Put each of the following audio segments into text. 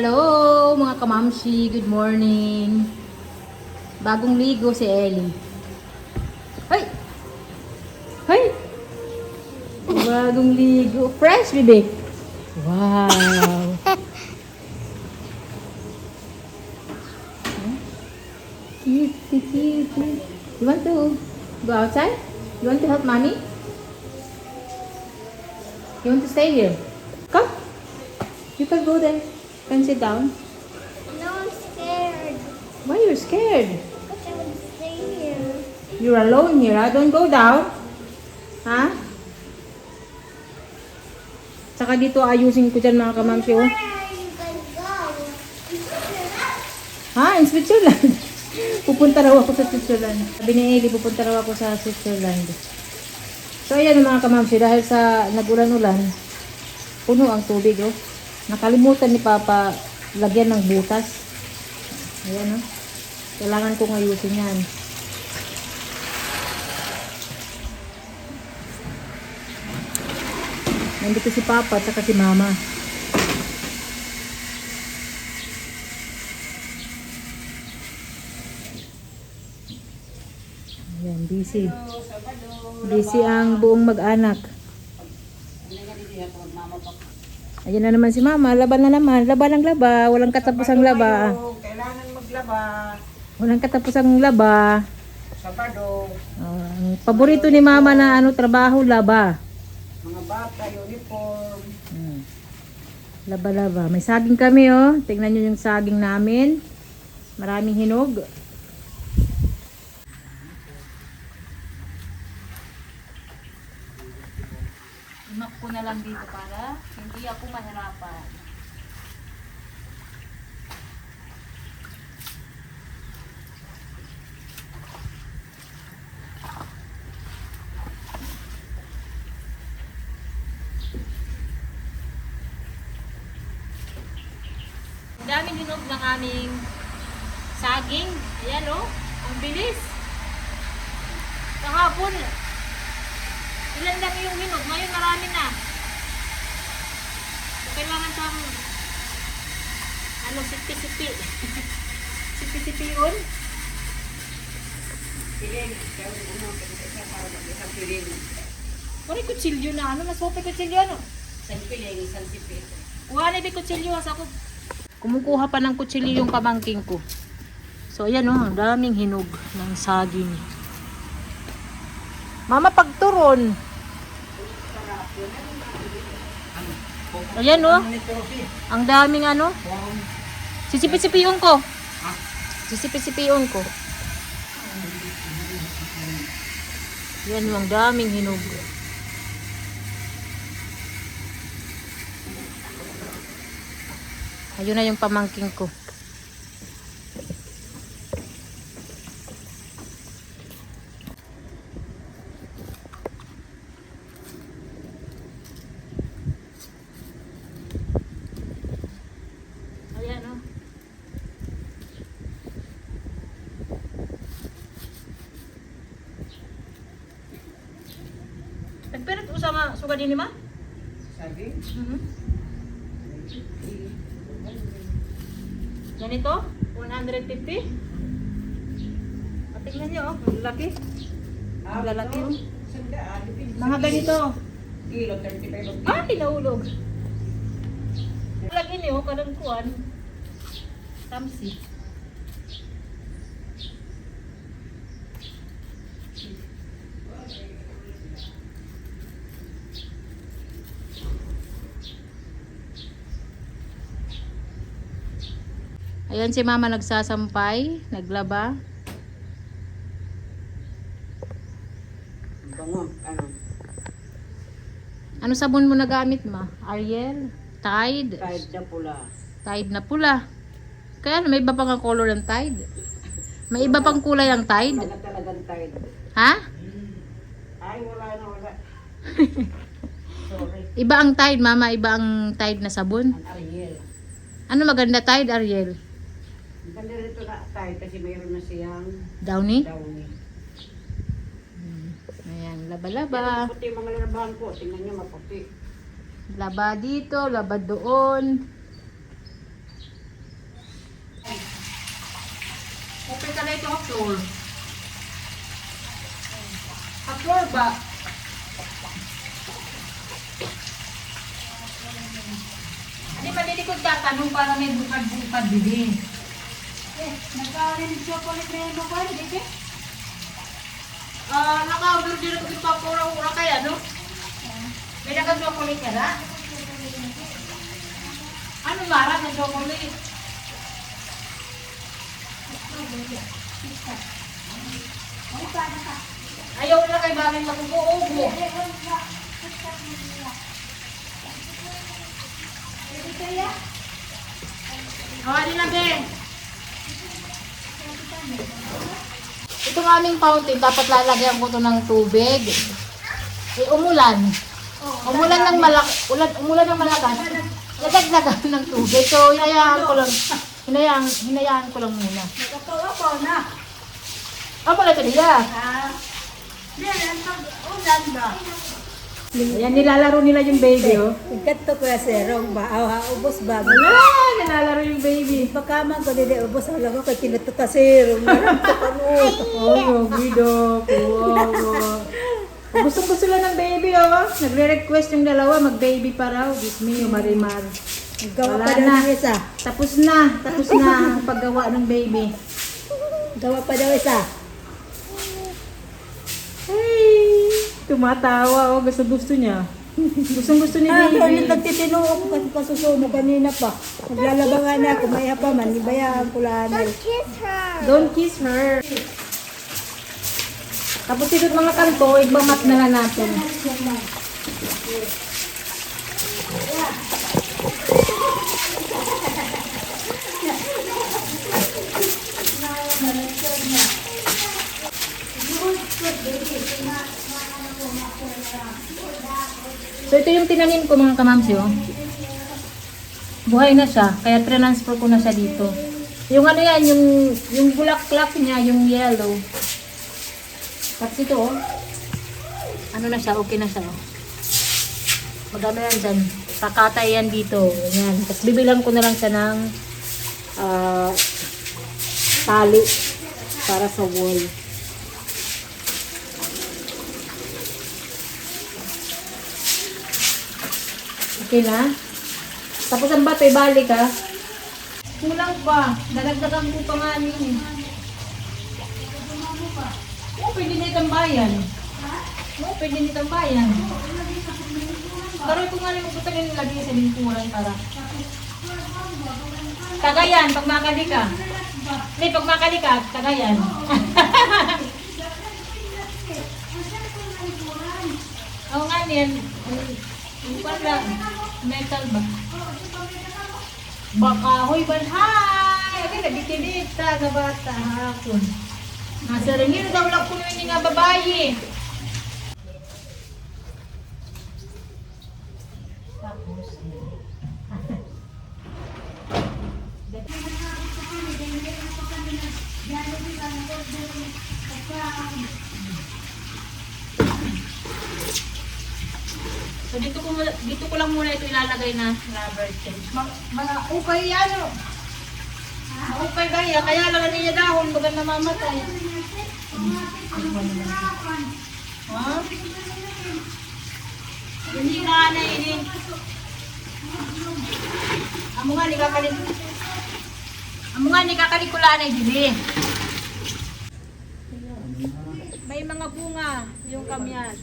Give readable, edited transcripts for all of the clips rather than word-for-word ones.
Hello mga kamamshi, good morning. Bagong ligo si Ellie. Hay! Hay! Bagong ligo. Fresh, bebe. Wow. Cute, cute. You want to go outside? You want to help mommy? You want to stay here? Come. You can go there. Can sit down. No, I'm scared. Why you're scared? Because I would stay here. You're alone here, huh? Don't go down. Ha? Saka dito ayusin ko dyan mga kamamsi. Where Oh. are you guys going? Ha? In Switzerland. Pupunta raw ako sa Switzerland. Sabi ni Eli, pupunta raw ako sa Switzerland. So ayan mga kamamsi, dahil sa nag-ulan-ulan, puno ang tubig. Oh. Nakalimutan ni Papa lagyan ng butas. Ayan oh. Kailangan kong ayusin yan. Nandito si Papa at saka si Mama. Ayan, busy. Busy ang buong mag-anak. Ayan na naman si Mama. Laban na naman. Laban ang laba. Walang katapusang laba. Kailangan maglaba. Walang katapusang laba. Sabado. Ang paborito ni Mama na trabaho, laba. Mga bata, uniform. Laba-laba. May saging kami oh. Tingnan nyo yung saging namin. Maraming hinog. Imak ko na lang dito para hindi ako mahirapan. Ang daming hinog ng aming saging. Ayan oh, ang bilis. Kahapon, ilan lang yung hinog. Ngayon marami na. So, kailangan siyang sipi-sipi. Sipi-sipi yun. Piling. Isang piling. Wala kutsilyo na nasope kutsilyo Isang piling, isang sipit. Kuha na kutsilyo sa ako. Kumukuha pa ng kutsilyo yung pamangking ko. So ayan oh, ang daming hinog ng saging. Mama, pagturon. Ayan oh, ang daming sisipit-sipiyon ko. Sisipit-sipiyon ko. Ayan oh, ang daming hinog. Ayun na yung pamangking ko. Ayan o. Nagpirat ko sama suga din ni ma? Sabi? Ganito? 150? Tingnan nyo, oh. Ang laki. Ang lalaki, oh. Sandaan. Mga ganito. Kilo, 35. Ah, pinahulog. Lagi niyo, kadang kuwan. Tamsi. Ayan si Mama nagsasampay, naglaba. Bango, Ano sabon mo nagamit, Ma? Ariel? Tide? kahit na pula. Tide na pula. Kaya may iba pang color ng Tide. May iba pang kulay ang Tide. Mga talagang tide. Ha? Ay, wala na, wala. Sorry. Iba ang Tide, Mama. Iba ang Tide na sabon. Ang Ariel. Ano maganda Tide, Ariel? Ang ganda nito na tide kasi mayroon na siyang Downy? downy. Ayan, laba-laba. Puti yung mga lalabahan ko. Tingnan nyo, maputi. Laba dito, laba doon. floor. Sa floor ba? Hindi malilikod ka, tanong para may bukad-bukad din. Nagkakaroon ng chocolate na yung bakal, di ba? Naka-order din ako yung papura-ura kaya, no? May naka-chocolate ka na? Ano mara na chocolate? Ayaw na kay bagay maguguubo. Kawali na, Ben. Itong aming fountain, dapat lalagyan ko to ng tubig. Eh, umulan. Umulan ng malakas. Nadagdagan ng tubig. So, hinayaan ko lang muna. Nagkapaw na. Ano pala ito nila? Yan, pag-ulan ba? Ayan, nilalaro nila yung baby, oh. Ikato ko sa serong ba? Ubos ba? Wala, nilalaro yung baby. Pagkaman ko dili ubos alam ko kay kinato ka serong. Oh, gido. Wow. Gusto lang ng baby, oh. Nagre-request yung dalawa, mag-baby pa raw. Diyos me, yung marimar. Gawa Wala pa daw na. ng isa. Tapos na ang paggawa ng baby. Gawa pa daw isa. Hey, tumatawa, oh. Gusto niya. Gusto ni Ako baby. yung nagtitinuok kasi pasusumo kanina pa. Naglalabangan na ako, may pa man, ibayaan ko lang. Kiss her. Don't kiss her. Tapos ito mga kanto, igmamat na lang natin. So ito yung tinanim ko mga kamamsi, oh. Buhay na siya, kaya transfer ko na siya dito. Yung ano yan, yung bulaklak niya, yung yellow. Tapos ito, oh. Ano na siya, okay na siya, oh. Magano yan dyan. Kakatay yan dito. Yan. Tapos bibilang ko na lang siya ng tali para sa wall. Okay na? Tapos ang bato, ibalik ha. Kulang pa. Dadagdagan ko pa nga yun. Oo, pwede na itang bayan. Oo, pwede na itang bayan. Pero ito nga rin magpunta rin lagi sa lingkuran para. Tagayan, pag makali ka. Hindi, pag makali ka, tagayan. Oo nga yan. Yung pala, metal ba? Baka, hoy, banhay! Ay, nagitidit sa bata, hapon. Nasa ringin, daw lang po naman yung nga babae. Tapos, so dito ko lang muna ito ilalagay na rubber cage. Mga ukay yan o. Okay gaya, kaya lang niya dahon, baga namamatay. Ha? Hindi na na ini. Amo nga ni kakalikulaan ay dili. May mga bunga yung kamyas.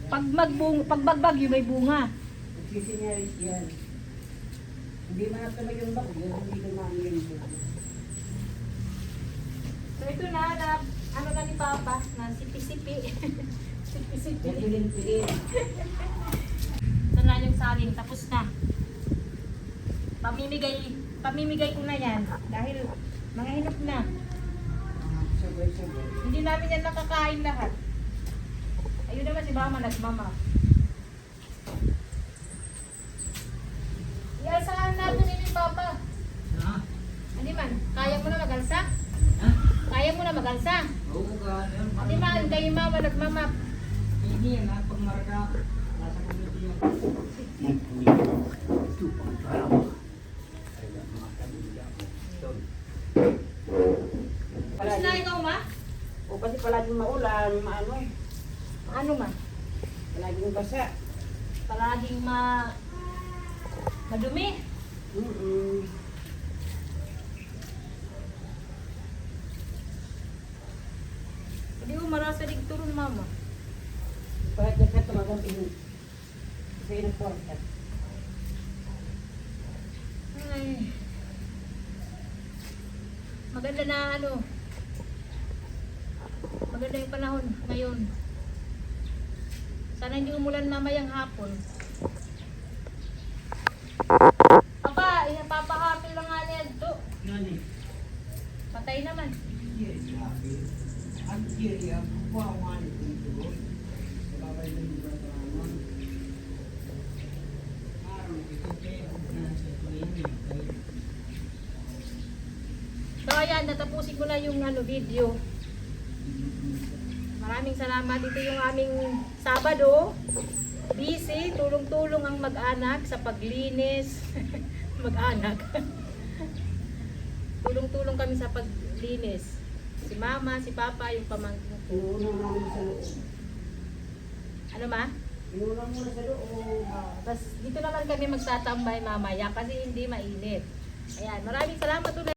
Pag bagbagyo may bunga. Hindi man natin yung bagyo, hindi naman yung So ito na ano na ni Papa, na sipi-sipi. Sipi-sipi. Ito na yung saging, tapos na. Pamimigay ko na yan dahil mga hinap na. Hindi namin yan nakakain lahat. Ayun naman si Mama nagmama. Ialsahan natin ni Papa. Hindi man, kaya mo na magalsa? Kaya mo na magalsa? Oo ka. Hindi man, kayo Mama nagmama. Hindi yan ha, pag marka, nasa community yan. palaging maulan, maano, Ano ma? palaging basa. Palaging madumi. Hindi mo marasa digturun mama. Kahit nagkat tumagang sa inang porta. Ay. Maganda na ano. Maganda yung panahon ngayon. Sana hindi umulan mamayang hapon. Papa, papahapil lang nga niya ito. Nani? Patay naman. Yes, sabi. Ang kiri ang buwan dito. Sabay din ba naman? Araw ito kayo na sa tuwing. So ayan, natapusin ko na yung video. Maraming salamat. Ito yung aming Sabado. Busy, tulong-tulong ang mag-anak sa paglinis. Mag-anak. Tulong-tulong kami sa paglinis. Si mama, si papa, yung pamangkin ko. Inuuna namin sa loob. Ano ma? Inuuna muna sa loob. Tapos dito naman kami magtatambay mamaya kasi hindi mainit. Ayan, maraming salamat ulit.